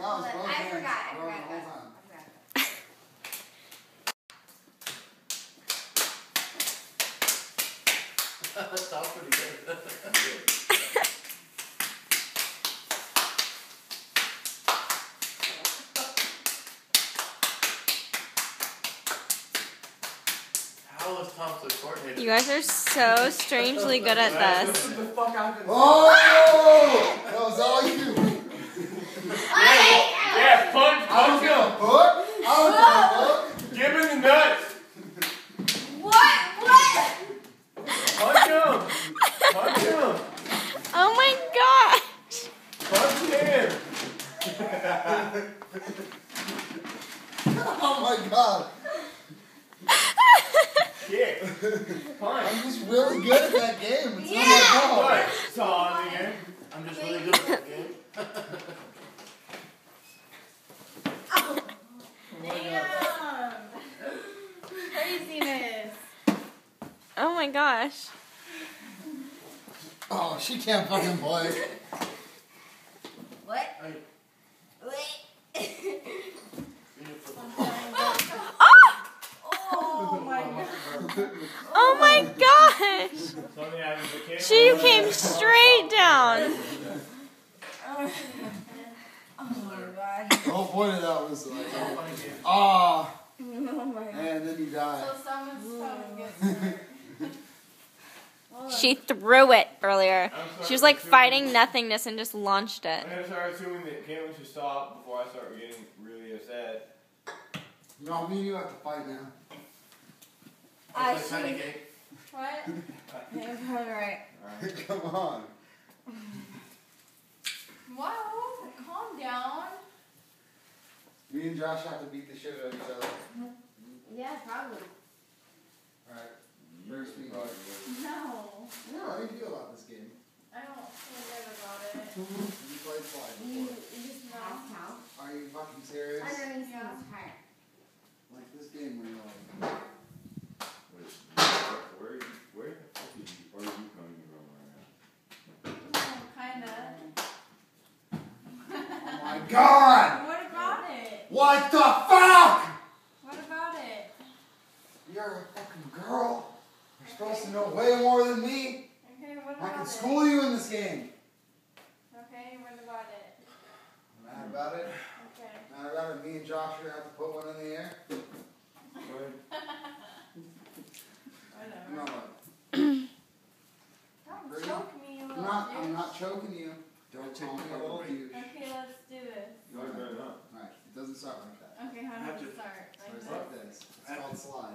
That was both I hands forgot. going the whole time. That was pretty good. How was Tom so coordinated? You guys are so strangely good at this. Oh! That was all you. Yeah, punch I don't give a fuck. I don't give a fuck. Give him the nuts. What? Punch him. Punch him. Oh my gosh! Punch him. Oh my god. Kick. Punch. I'm just really good at that game. It's not Yeah. my fault. What? Saw it again. I'm just really good at that game. Damn. Craziness. Oh my gosh. Oh, she can't fucking play. What? Hey. What? Oh! Oh my god. Oh my gosh! She came straight down. Oh my god. The whole point of that was like, Oh my god. and then you die. So someone's coming gets hurt. She threw it earlier. She was like fighting nothingness and just launched it. I'm gonna start assuming that Caitlin should stop before I start getting really upset. No, me and you have to fight now. I It's like see. cake. What? Yeah, alright. Come on. Wow, calm down. Me and Josh have to beat the shit out of each other. Yeah, probably. Alright. First me. No. Yeah, how do you feel about this game? I don't feel good about it. You played slide You before. just know. Are you fucking serious? Yeah. Like this game where you're like, Where the fuck are you coming from right now? Kinda. oh my god! What about it? What the fuck? What about it? You're a fucking girl. You're supposed to know way more than me. Okay, what I about can it? school you in this game. Okay, what about it? Mad about it? Okay. Mad about it? Me and Josh are gonna have to put one in the air? Whatever. No. Don't choke me, you little I'm dude. not choking you. Don't tell me how old you. Okay, let's do this. You better not. Alright, it doesn't start like that. Okay, how do we start? It starts Like like this. It's called slide.